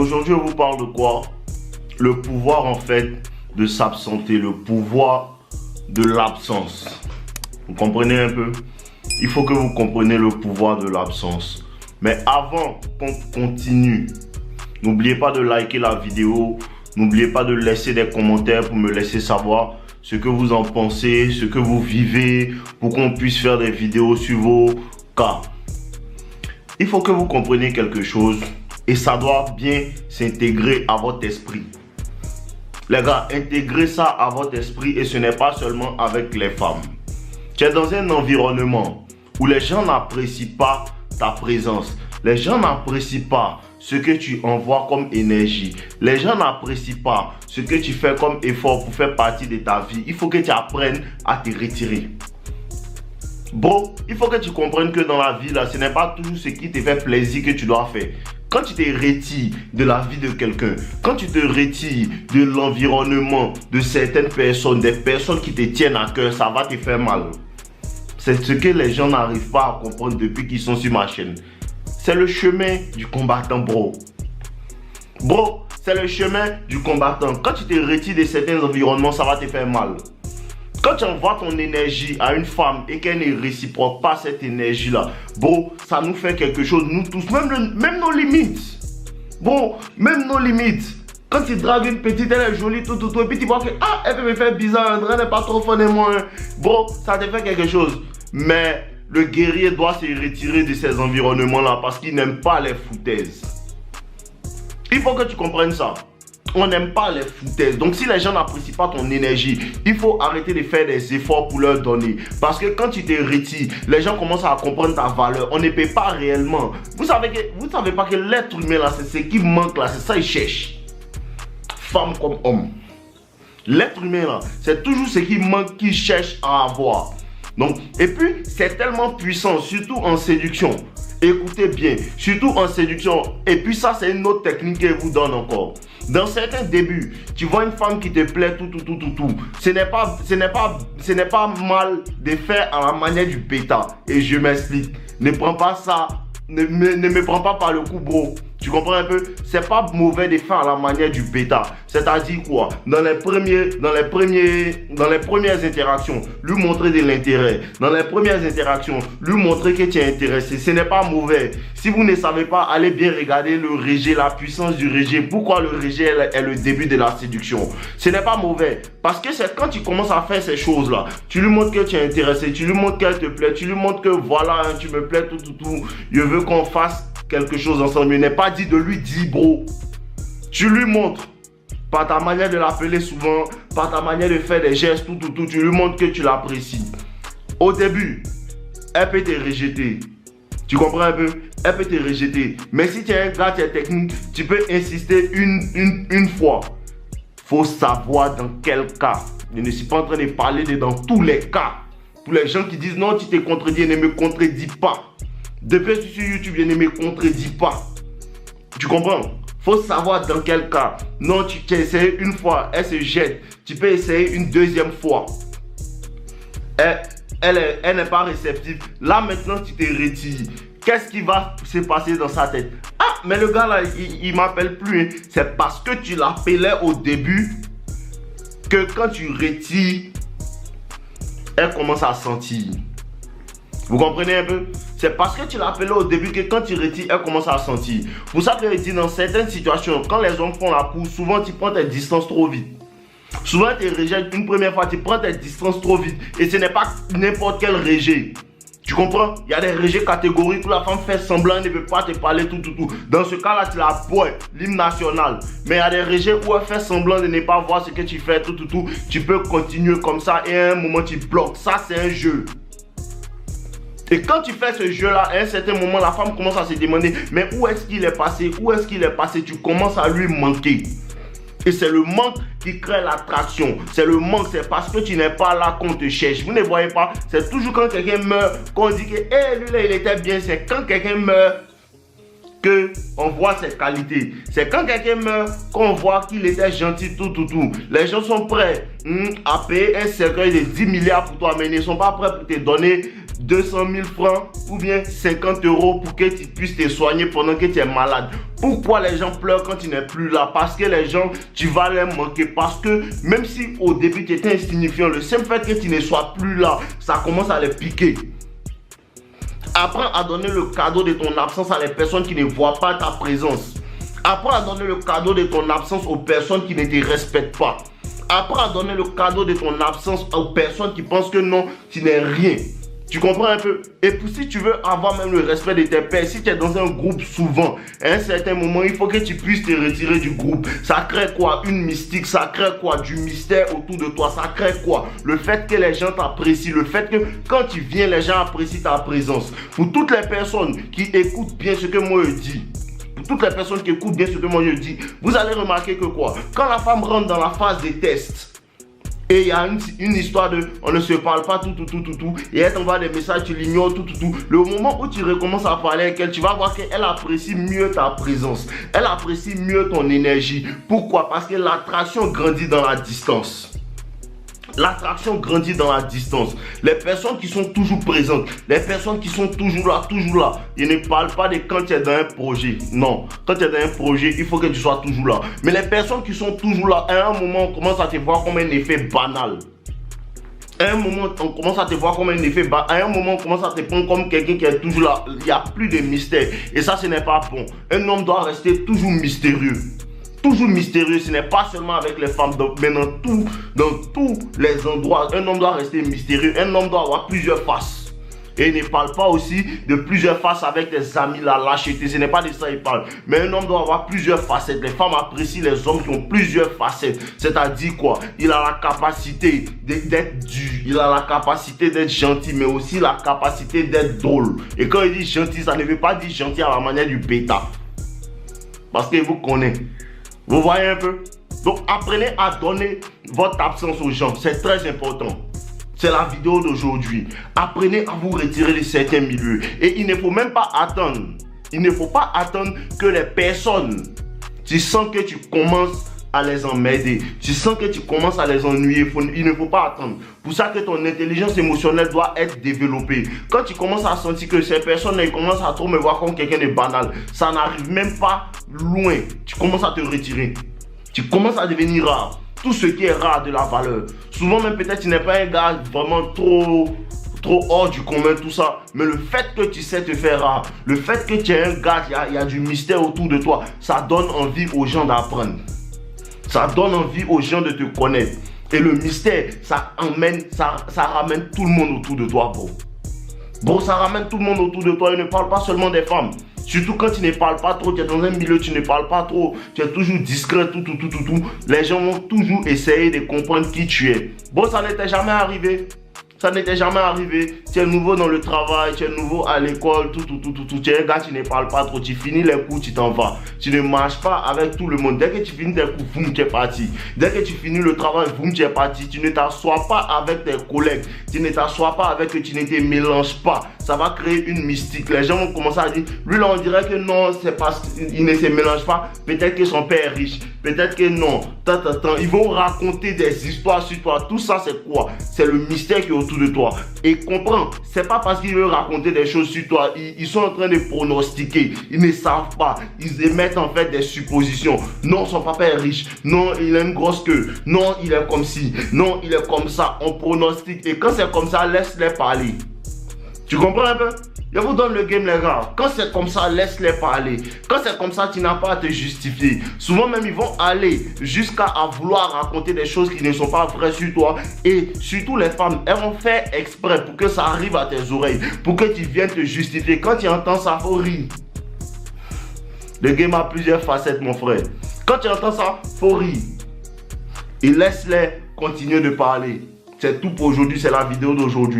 Aujourd'hui, je vous parle de quoi? Le pouvoir en fait de s'absenter, le pouvoir de l'absence. Vous comprenez un peu? Il faut que vous compreniez le pouvoir de l'absence. Mais avant qu'on continue, n'oubliez pas de liker la vidéo. N'oubliez pas de laisser des commentaires pour me laisser savoir ce que vous en pensez, ce que vous vivez, pour qu'on puisse faire des vidéos sur vos cas. Il faut que vous compreniez quelque chose et ça doit bien s'intégrer à votre esprit. Les gars, intégrez ça à votre esprit et ce n'est pas seulement avec les femmes. Tu es dans un environnement où les gens n'apprécient pas ta présence. Les gens n'apprécient pas ce que tu envoies comme énergie. Les gens n'apprécient pas ce que tu fais comme effort pour faire partie de ta vie. Il faut que tu apprennes à te retirer. Bon, il faut que tu comprennes que dans la vie, là, ce n'est pas toujours ce qui te fait plaisir que tu dois faire. Quand tu te retires de la vie de quelqu'un, quand tu te retires de l'environnement de certaines personnes, des personnes qui te tiennent à cœur, ça va te faire mal. C'est ce que les gens n'arrivent pas à comprendre depuis qu'ils sont sur ma chaîne. C'est le chemin du combattant, bro. Bro, c'est le chemin du combattant. Quand tu te retires de certains environnements, ça va te faire mal. Quand tu envoies ton énergie à une femme et qu'elle ne réciproque pas cette énergie-là, bro, ça nous fait quelque chose, nous tous, même nos limites. Bro, même nos limites. Quand tu dragues une petite, elle est jolie, et puis tu vois que, elle peut me faire bizarre, elle n'est pas trop fun et moi. Bro, ça te fait quelque chose. Mais le guerrier doit se retirer de ces environnements-là parce qu'il n'aime pas les foutaises. Il faut que tu comprennes ça. On n'aime pas les foutaises. Donc si les gens n'apprécient pas ton énergie, il faut arrêter de faire des efforts pour leur donner. Parce que quand tu te retires, les gens commencent à comprendre ta valeur. On ne paie pas réellement. Vous savez pas que l'être humain là, c'est ce qui manque là, c'est ça qu'il cherche. Femme comme homme. L'être humain là, c'est toujours ce qui manque qu'il cherche à avoir. Donc, et puis c'est tellement puissant, surtout en séduction. Écoutez bien, surtout en séduction. Et puis ça, c'est une autre technique qu'elle vous donne encore. Dans certains débuts, tu vois une femme qui te plaît, tout. Ce n'est pas mal de faire à la manière du bêta. Et je m'explique. Ne prends pas ça, ne me prends pas par le cou, bro. Tu comprends un peu? C'est pas mauvais de faire à la manière du bêta. C'est-à-dire quoi? Dans les premières interactions, lui montrer de l'intérêt. Dans les premières interactions, lui montrer que tu es intéressé. Ce n'est pas mauvais. Si vous ne savez pas, allez bien regarder le rejet, la puissance du rejet. Pourquoi le rejet est le début de la séduction? Ce n'est pas mauvais. Parce que c'est quand tu commences à faire ces choses-là, tu lui montres que tu es intéressé, tu lui montres qu'elle te plaît, tu lui montres que voilà, tu me plais, tout. Je veux qu'on fasse quelque chose ensemble. Il n'est pas dit de lui dire, bro. Tu lui montres par ta manière de l'appeler souvent, par ta manière de faire des gestes, tout. Tu lui montres que tu l'apprécies. Au début, elle peut te rejeter. Tu comprends un peu? Elle peut te rejeter. Mais si tu es un gars, tu es technique, tu peux insister une fois. Faut savoir dans quel cas. Je ne suis pas en train de parler de dans tous les cas. Pour les gens qui disent non, tu t'es contredit, ne me contredis pas. Depuis sur YouTube, je ne me contredis pas. Tu comprends? Faut savoir dans quel cas. Non, tu essayes une fois, elle se jette. Tu peux essayer une deuxième fois. Elle n'est pas réceptive. Là maintenant, tu te retires. Qu'est-ce qui va se passer dans sa tête? Ah, mais le gars là, il m'appelle plus. Hein. C'est parce que tu l'appelais au début que quand tu retires, elle commence à sentir. Vous comprenez un peu? C'est parce que tu l'appelais au début que quand tu retires, elle commence à sentir. Pour ça que je dis, dans certaines situations, quand les hommes font la course, souvent tu prends tes distances trop vite. Souvent tu rejettes une première fois, tu prends tes distances trop vite. Et ce n'est pas n'importe quel rejet. Tu comprends? Il y a des rejets catégoriques où la femme fait semblant, elle ne veut pas te parler, tout. Dans ce cas-là, tu la bois, l'hymne national. Mais il y a des rejets où elle fait semblant de ne pas voir ce que tu fais, tout. Tu peux continuer comme ça et à un moment tu bloques. Ça, c'est un jeu. Et quand tu fais ce jeu-là, à un certain moment, la femme commence à se demander, mais où est-ce qu'il est passé? Où est-ce qu'il est passé? Tu commences à lui manquer. Et c'est le manque qui crée l'attraction. C'est le manque, c'est parce que tu n'es pas là qu'on te cherche. Vous ne voyez pas? C'est toujours quand quelqu'un meurt qu'on dit que lui là, il était bien. C'est quand quelqu'un meurt qu'on voit ses qualités. C'est quand quelqu'un meurt qu'on voit qu'il était gentil, tout. Les gens sont prêts à payer un cercueil de 10 milliards pour toi, mais ils ne sont pas prêts pour te donner 200 000 francs ou bien 50 euros pour que tu puisses te soigner pendant que tu es malade. Pourquoi les gens pleurent quand tu n'es plus là? Parce que les gens, tu vas les manquer. Parce que même si au début tu étais insignifiant, le simple fait que tu ne sois plus là, ça commence à les piquer. Apprends à donner le cadeau de ton absence à les personnes qui ne voient pas ta présence. Apprends à donner le cadeau de ton absence aux personnes qui ne te respectent pas. Apprends à donner le cadeau de ton absence aux personnes qui pensent que non, tu n'es rien. Tu comprends un peu? Et puis si tu veux avoir même le respect de tes pairs, si tu es dans un groupe souvent, à un certain moment, il faut que tu puisses te retirer du groupe. Ça crée quoi? Une mystique, ça crée quoi? Du mystère autour de toi, ça crée quoi? Le fait que les gens t'apprécient, le fait que quand tu viens, les gens apprécient ta présence. Pour toutes les personnes qui écoutent bien ce que moi je dis, pour toutes les personnes qui écoutent bien ce que moi je dis, vous allez remarquer que quoi? Quand la femme rentre dans la phase des tests, et il y a une histoire de on ne se parle pas tout, et elle t'envoie des messages, tu l'ignores tout. Le moment où tu recommences à parler avec elle, tu vas voir qu'elle apprécie mieux ta présence. Elle apprécie mieux ton énergie. Pourquoi? Parce que l'attraction grandit dans la distance. L'attraction grandit dans la distance. Les personnes qui sont toujours présentes, les personnes qui sont toujours là, ils ne parlent pas de quand tu es dans un projet. Non, quand tu es dans un projet, il faut que tu sois toujours là. Mais les personnes qui sont toujours là, à un moment, on commence à te voir comme un effet banal. À un moment, on commence à te voir comme un effet banal. À un moment, on commence à te prendre comme quelqu'un qui est toujours là. Il n'y a plus de mystère. Et ça, ce n'est pas bon. Un homme doit rester toujours mystérieux. Toujours mystérieux, ce n'est pas seulement avec les femmes, mais dans tous les endroits. Un homme doit rester mystérieux, un homme doit avoir plusieurs faces. Et il ne parle pas aussi de plusieurs faces avec des amis, la lâcheté, ce n'est pas de ça qu'il parle. Mais un homme doit avoir plusieurs facettes. Les femmes apprécient les hommes qui ont plusieurs facettes. C'est-à-dire quoi? Il a la capacité d'être dur, il a la capacité d'être gentil, mais aussi la capacité d'être drôle. Et quand il dit gentil, ça ne veut pas dire gentil à la manière du bêta. Parce qu'il vous connaît. Vous voyez un peu? Donc apprenez à donner votre absence aux gens. C'est très important. C'est la vidéo d'aujourd'hui. Apprenez à vous retirer de certains milieux. Et il ne faut même pas attendre. Il ne faut pas attendre que les personnes, tu sens que tu commences à les emmerder. Tu sens que tu commences à les ennuyer. Il ne faut pas attendre. Pour ça que ton intelligence émotionnelle doit être développée. Quand tu commences à sentir que ces personnes elles commencent à trop me voir comme quelqu'un de banal, ça n'arrive même pas loin. Tu commences à te retirer. Tu commences à devenir rare. Tout ce qui est rare de la valeur. Souvent même peut-être tu n'es pas un gars vraiment trop hors du commun, tout ça. Mais le fait que tu sais te faire rare, le fait que tu es un gars, il y a du mystère autour de toi, ça donne envie aux gens d'apprendre. Ça donne envie aux gens de te connaître. Et le mystère, ça ramène tout le monde autour de toi, bro. Bro, ça ramène tout le monde autour de toi. Il ne parle pas seulement des femmes. Surtout quand tu ne parles pas trop, tu es dans un milieu, tu ne parles pas trop, tu es toujours discret, tout. Les gens vont toujours essayer de comprendre qui tu es. Bon, ça n'était jamais arrivé. Ça n'était jamais arrivé. Tu es nouveau dans le travail, tu es nouveau à l'école, tout. Tu es un gars, tu ne parles pas trop. Tu finis les cours, tu t'en vas. Tu ne marches pas avec tout le monde. Dès que tu finis tes cours, boum, tu es parti. Dès que tu finis le travail, boum, tu es parti. Tu ne t'assois pas avec tes collègues. Tu ne t'assois pas avec eux, tu ne te mélanges pas. Ça va créer une mystique. Les gens vont commencer à dire, lui là, on dirait que non, c'est parce qu'il ne se mélange pas. Peut-être que son père est riche. Peut-être que non. Ils vont raconter des histoires sur toi. Tout ça, c'est quoi? C'est le mystère qui est autour de toi. Et comprends, c'est pas parce qu'ils veulent raconter des choses sur toi. Ils sont en train de pronostiquer. Ils ne savent pas. Ils émettent en fait des suppositions. Non, son papa est riche. Non, il a une grosse queue. Non, il est comme ci. Non, il est comme ça. On pronostique. Et quand c'est comme ça, laisse-les parler. Tu comprends un peu? Je vous donne le game, les gars. Quand c'est comme ça, laisse-les parler. Quand c'est comme ça, tu n'as pas à te justifier. Souvent même, ils vont aller jusqu'à vouloir raconter des choses qui ne sont pas vraies sur toi. Et surtout les femmes, elles vont faire exprès pour que ça arrive à tes oreilles. Pour que tu viennes te justifier. Quand tu entends ça, faut rire. Le game a plusieurs facettes, mon frère. Quand tu entends ça, faut rire. Et laisse-les continuer de parler. C'est tout pour aujourd'hui, c'est la vidéo d'aujourd'hui.